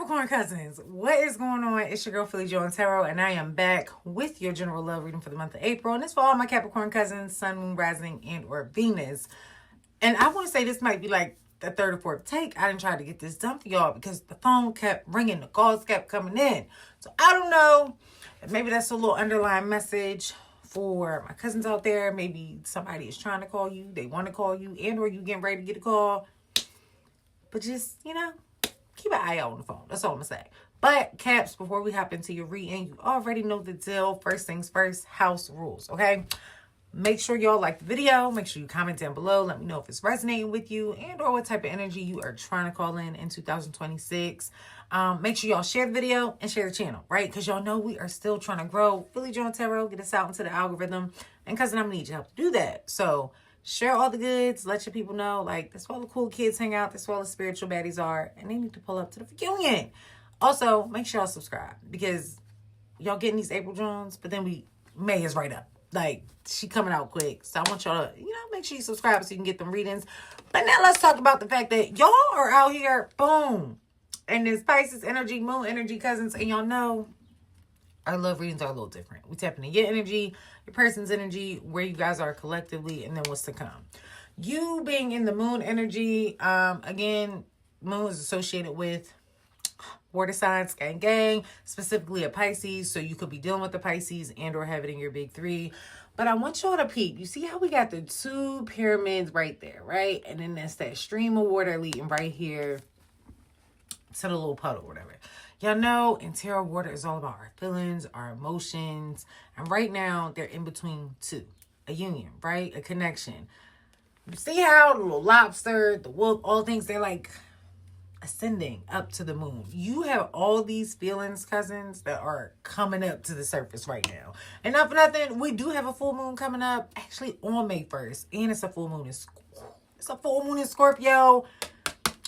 Capricorn cousins, what is going on? It's your girl Philly Joe Tarot, and I am back with your general love reading for the month of April. And it's for all my Capricorn cousins, Sun, Moon, Rising, and or Venus. And I want to say this might be like the third or fourth take. I didn't try to get this done for y'all because the phone kept ringing, the calls kept coming in. So I don't know. Maybe that's a little underlying message for my cousins out there. Maybe somebody is trying to call you, they want to call you, and or you getting ready to get a call. But just, keep an eye out on the phone. That's all I'm going to say. But, Caps, before we hop into your reading, you already know the deal. First things first, house rules, okay? Make sure y'all like the video. Make sure you comment down below. Let me know if it's resonating with you and or what type of energy you are trying to call in 2026. Make sure y'all share the video and share the channel, right? Because y'all know we are still trying to grow Philly Joe Tarot, get us out into the algorithm. And cousin, I'm going to need your help to do that. So, share all the goods. Let your people know, like, that's where all the cool kids hang out. That's where all the spiritual baddies are. And they need to pull up to the reunion. Also, make sure y'all subscribe. Because y'all getting these April Jones. But then May is right up. Like, she coming out quick. So, I want y'all to, make sure you subscribe so you can get them readings. But now let's talk about the fact that y'all are out here, boom. And this Pisces energy, Moon energy, cousins. And y'all know our love readings are a little different. We tap into your energy, your person's energy, where you guys are collectively, and then what's to come. You being in the Moon energy, again, Moon is associated with water signs, gang, specifically a Pisces. So you could be dealing with the Pisces and or have it in your big three. But I want y'all to peep. You see how we got the two pyramids right there, right? And then that's that stream of water leading right here to the little puddle, whatever. Y'all know in tarot, water is all about our feelings, our emotions. And right now, they're in between two. A union, right? A connection. You see how the little lobster, the wolf, all things, they're like ascending up to the moon. You have all these feelings, cousins, that are coming up to the surface right now. And not for nothing, we do have a full moon coming up, actually on May 1st. And it's a full moon in Scorpio.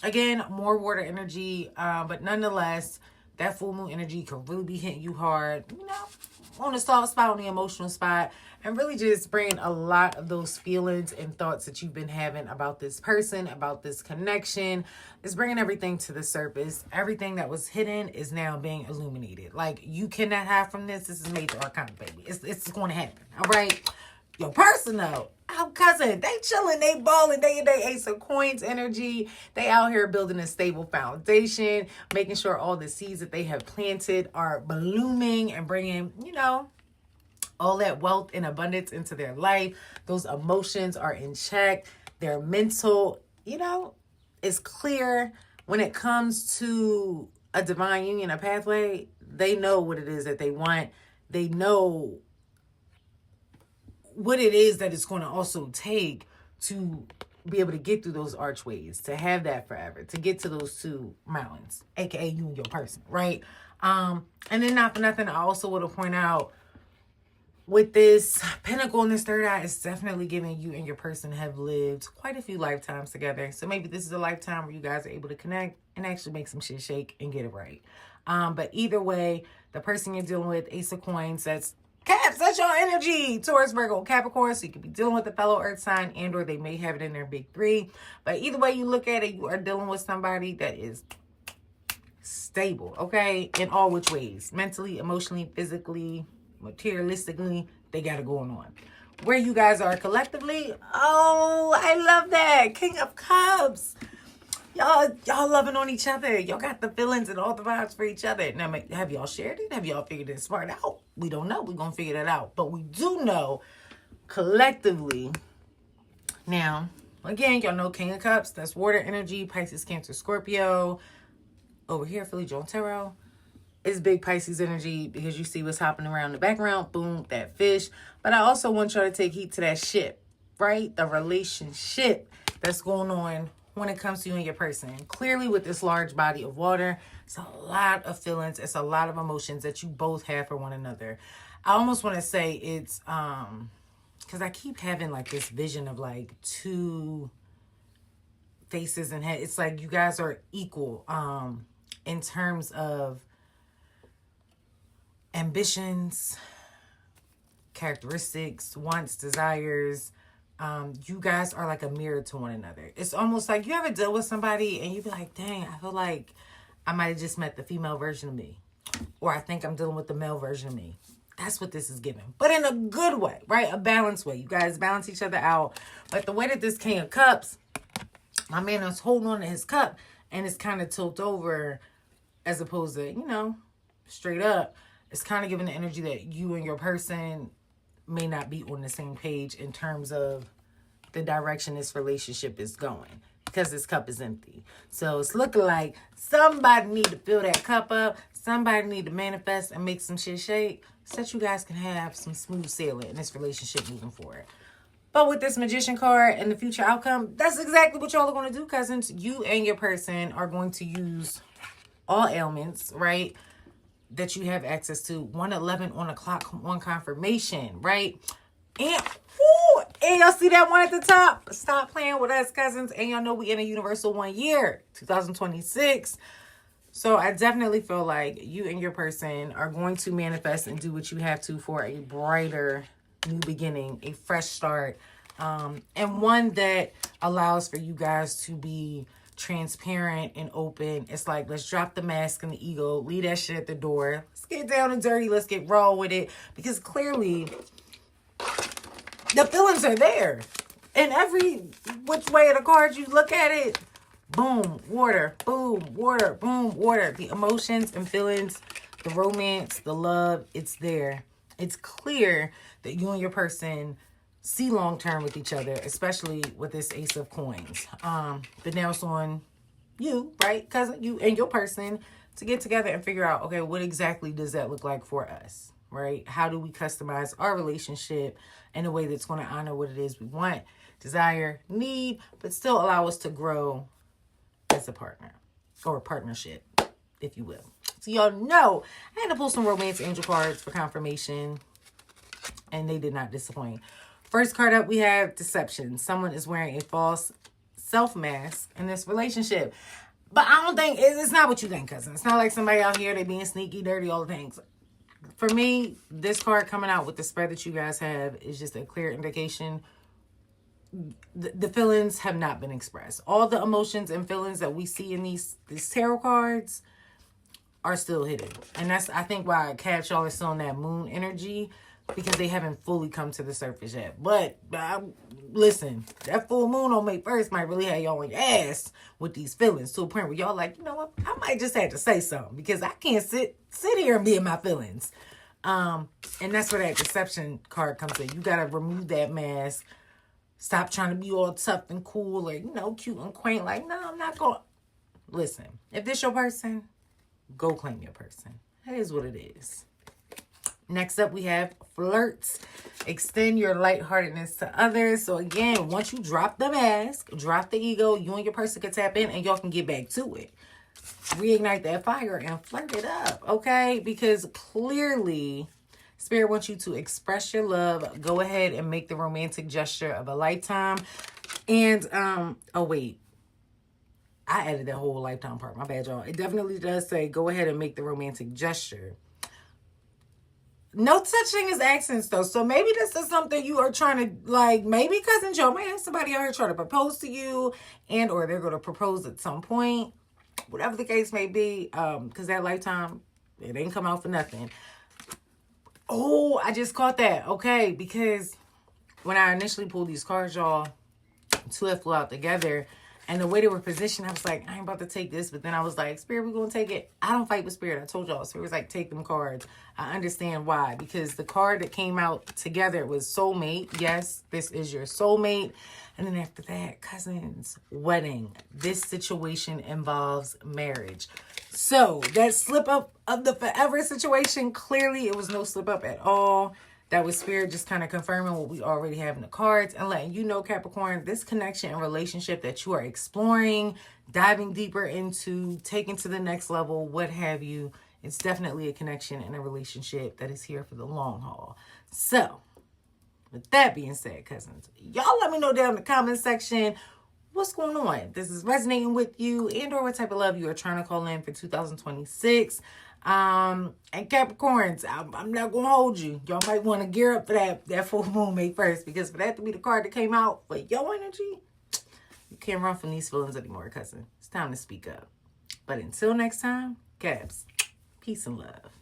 Again, more water energy, but nonetheless, that full moon energy could really be hitting you hard, on the soft spot, on the emotional spot, and really just bring a lot of those feelings and thoughts that you've been having about this person, about this connection. It's bringing everything to the surface. Everything that was hidden is now being illuminated. Like, you cannot hide from this. This is major arcana, baby. It's going to happen, all right? Your person, though, cousin, they chilling, they balling, they in their Ace of Coins energy. They out here building a stable foundation, making sure all the seeds that they have planted are blooming and bringing, all that wealth and abundance into their life. Those emotions are in check. Their mental, is clear when it comes to a divine union, a pathway. They know what it is that they want. They know what it is that it's going to also take to be able to get through those archways, to have that forever, to get to those two mountains, aka you and your person, right? And then not for nothing, I also want to point out with this pentacle and this third eye, it's definitely giving you and your person have lived quite a few lifetimes together. So maybe this is a lifetime where you guys are able to connect and actually make some shit shake and get it right. But either way, the person you're dealing with, Ace of Coins, that's Caps, that's your energy. Taurus, Virgo, Capricorn. So you could be dealing with a fellow earth sign and or they may have it in their big three. But either way you look at it, you are dealing with somebody that is stable, okay? In all which ways. Mentally, emotionally, physically, materialistically, they got it going on. Where you guys are collectively, oh, I love that. King of Cups. Y'all loving on each other. Y'all got the feelings and all the vibes for each other. Now, have y'all shared it? Have y'all figured this part out? We don't know. We're going to figure that out. But we do know collectively. Now, again, y'all know King of Cups. That's water energy. Pisces, Cancer, Scorpio. Over here, Philly Joe Tarot. It's big Pisces energy because you see what's happening around the background. Boom, that fish. But I also want y'all to take heed to that ship, right? The relationship that's going on when it comes to you and your person. Clearly with this large body of water, it's a lot of feelings. It's a lot of emotions that you both have for one another. I almost want to say it's, because I keep having like this vision of like two faces and head. It's like you guys are equal in terms of ambitions, characteristics, wants, desires. You guys are like a mirror to one another. It's almost like you ever deal with somebody and you be like, dang, I feel like I might have just met the female version of me. Or I think I'm dealing with the male version of me. That's what this is giving. But in a good way, right? A balanced way. You guys balance each other out. But the way that this King of Cups, my man is holding on to his cup and it's kind of tilted over as opposed to, you know, straight up. It's kind of giving the energy that you and your person may not be on the same page in terms of the direction this relationship is going, because this cup is empty. So it's looking like somebody need to fill that cup up. Somebody need to manifest and make some shit shake so that you guys can have some smooth sailing in this relationship moving forward. But with this Magician card and the future outcome, that's exactly what y'all are going to do, cousins. You and your person are going to use all ailments, right, that you have access to. 111 on the clock, one confirmation, right? And y'all see that one at the top? Stop playing with us, cousins. And y'all know we in a universal 1 year, 2026. So I definitely feel like you and your person are going to manifest and do what you have to for a brighter new beginning, a fresh start, and one that allows for you guys to be transparent and open. It's like, let's drop the mask and the ego, leave that shit at the door. Let's get down and dirty. Let's get raw with it, because clearly the feelings are there. In every which way of the card you look at it, boom, water, boom, water, boom, water. The emotions and feelings, the romance, the love, it's there. It's clear that you and your person see long-term with each other, especially with this Ace of Coins. But now it's on you, right? Because you and your person to get together and figure out, okay, what exactly does that look like for us, right? How do we customize our relationship in a way that's going to honor what it is we want, desire, need, but still allow us to grow as a partner or a partnership, if you will. So y'all know I had to pull some romance angel cards for confirmation, and they did not disappoint. First card up, we have deception. Someone is wearing a false self mask in this relationship. But I don't think, it's not what you think, cousin. It's not like somebody out here, they being sneaky, dirty, all the things. For me, this card coming out with the spread that you guys have is just a clear indication the feelings have not been expressed. All the emotions and feelings that we see in these tarot cards are still hidden. And that's, I think, why I catch y'all are still in that moon energy, because they haven't fully come to the surface yet. But listen, that full moon on May 1st might really have y'all on your ass with these feelings, to a point where y'all like, you know what, I might just have to say something, because I can't sit here and be in my feelings. And that's where that deception card comes in. You got to remove that mask. Stop trying to be all tough and cool or, you know, cute and quaint. Like, no, I'm not going. Listen, if this your person, go claim your person. That is what it is. Next up, we have flirts. Extend your lightheartedness to others. So again, once you drop the mask, drop the ego, you and your person can tap in and y'all can get back to it. Reignite that fire and flirt it up, okay? Because clearly, Spirit wants you to express your love. Go ahead and make the romantic gesture of a lifetime. And, oh wait, I added that whole lifetime part. My bad, y'all. It definitely does say go ahead and make the romantic gesture. No such thing as accents, though. So maybe this is something you are trying to, like, maybe Cousin Joe may have somebody out here trying to propose to you, and or they're going to propose at some point. Whatever the case may be, because that lifetime, it ain't come out for nothing. Oh, I just caught that. Okay, because when I initially pulled these cards, y'all, two had flew out together. And the way they were positioned, I was like, I ain't about to take this. But then I was like, Spirit, we're going to take it. I don't fight with Spirit. I told y'all. Spirit was like, take them cards. I understand why. Because the card that came out together was soulmate. Yes, this is your soulmate. And then after that, cousins, wedding. This situation involves marriage. So that slip up of the forever situation, clearly it was no slip up at all. That was Spirit just kind of confirming what we already have in the cards and letting you know, Capricorn, this connection and relationship that you are exploring, diving deeper into, taking to the next level, what have you. It's definitely a connection and a relationship that is here for the long haul. So, with that being said, cousins, y'all let me know down in the comment section what's going on. This is resonating with you and or what type of love you are trying to call in for 2026. And Capricorns, I'm not gonna hold you. Y'all might want to gear up for that full moon May 1st, because for that to be the card that came out for your energy, you can't run from these feelings anymore, cousin. It's time to speak up. But until next time, Caps, peace and love.